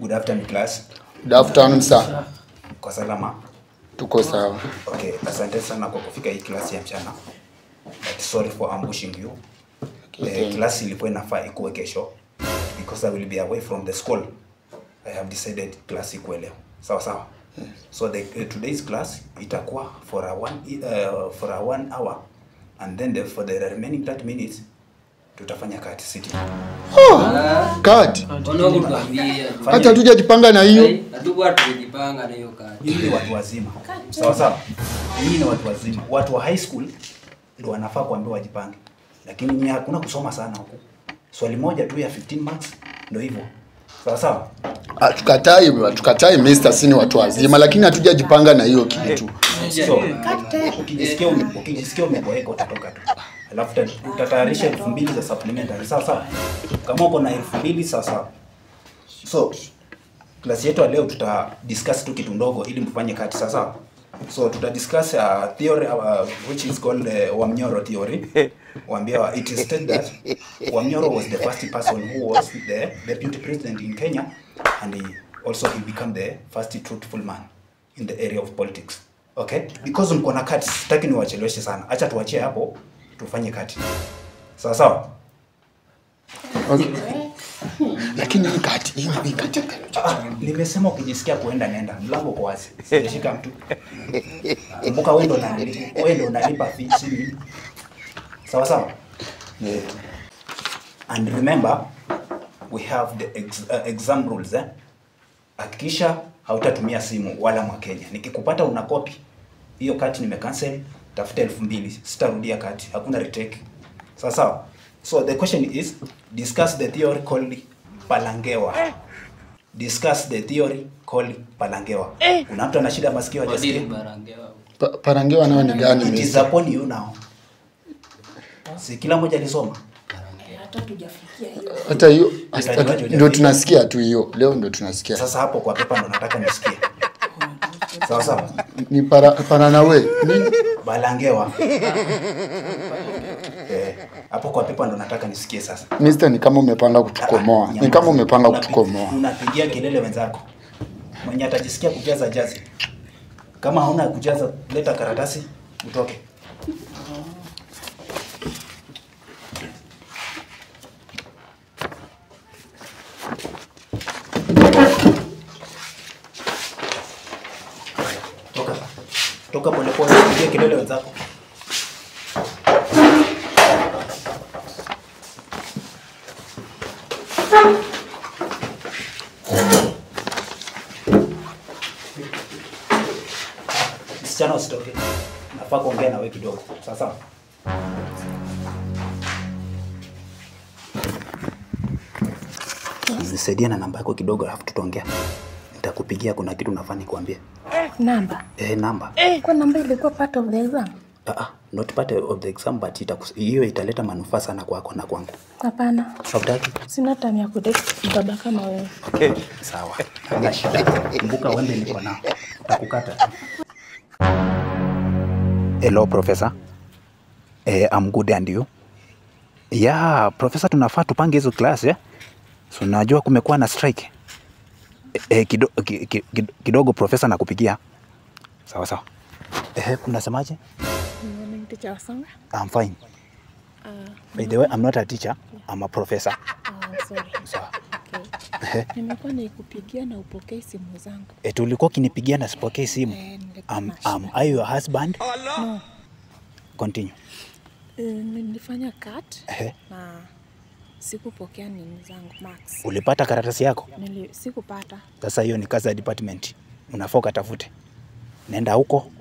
Good afternoon, class. Good afternoon, sir. Kwa salama? Tuko sawa. Okay, asante sana kwa kufika hii class ya mchana. But sorry for ambushing you. Class ilikuwa inafaa ikuwe kesho because I will be away from the school. I have decided class ikuwe leo. Sawa sawa. So today's class itakuwa for a 1 hour, and then for the remaining 30 minutes tutafanya kati sitting. Kati. Hata tujajipanga na hiyo. Hatukuwa tumejipanga na hiyo kati. Hii ni watu wazima. Sawa sawa. Hii ni watu wazima. Watu wa high school ndio wanafaa kuambiwa wajipange. Lakini nyinyi hakuna kusoma sana huko. Swali moja tu ya 15 marks ndio hivyo. Sawa sawa. Tukatai Mr. Sini watu wazima, lakini hatujajipanga na hiyo kitu. So, ukijisikia umeboeka utatoka tu. Alafu utatayarisha 2000 za supplementary. Sawa sawa. Kama uko na 2000 sawa sawa. So, class yetu leo discuss tu kitu ndogo ili mfanye kati sawa sawa. So discuss a theory which is called Wamnyoro theory. It is stated that Wamnyoro was the first person who was the deputy president in Kenya, and he became the first truthful man in the area of politics. Okay? Because mko na kati, sitaki niwacheleweshe sana. Acha tuachie hapo tufanye kati. Sawa sawa? Okay. Lakini hii kati. Nimesema ukijisikia kuenda nenda. Mlango uko wazi. Sijashika mtu. Kumbuka wewe ndo unalipa fee chini. Sawa sawa? Yeah. And remember, we have the exam rules. Hakikisha hautatumia simu wala Mwakenya. Nikikupata una copy hiyo kati nimecancel, tafuta 2000. Sitarudia kati. Hakuna retake. Sawa sawa? So the question is, discuss the theory called Palangewa. Discuss the theory called Palangewa. Kuna mtu ana shida masikio hajasikia? Palangewa nao ni gani Mr. It is upon you now. Si kila mmoja alisoma? Hata tujafikia hiyo. Hata hiyo ndio tunasikia tu hiyo. Leo ndio tunasikia. Sasa hapo kwa pepa ndo nataka nisikie. Sawa sawa. Ni Paranawe. Nini? Palangewa. Hapo kwa pepa ndo nataka nisikie sasa. Mr. ni kama umepanga kutukomoa. Ni kama umepanga kutukomoa. Unapigia kelele wenzako. Mwenye atajisikia kujaza jazi. Kama hauna kujaza, leta karatasi utoke. Toka pole pole, pigia kelele wenzako. Msichana usitoke. Nafaa kuongea na wewe kidogo. Sawa sawa? Nisaidia na namba yako kidogo alafu tutaongea. Nitakupigia, kuna kitu nafaa nikuambie. Namba? Namba. Kwa namba ilikuwa part of the exam? Not part of the exam, but hiyo italeta manufaa sana kwako na kwangu. Hapana. Hautaki? Sina time ya kudate baba kama wewe. Okay, sawa. Hana shida. Kumbuka wembe niko nao. Utakukata. Hello, Professor. I'm good, and you? Yeah, Professor, tunafaa tupange hizo class, So najua kumekuwa na strike. Kidogo Professor nakupigia. Sawa sawa. Unasemaje? Ni teacher wasanga? I'm fine. By the way, I'm not a teacher. I'm a professor. Sorry. Sawa. Okay. Nimekuwa nikupigia na upokee simu zangu. Tulikuwa kinipigia na sipokee simu. Are you your husband? No. Continue. Nilifanya cut na sikupokea nini zangu Max. Ulipata karatasi yako? Sikupata. Sasa hiyo ni kazi ya department. Unafaa katafute. Nenda huko.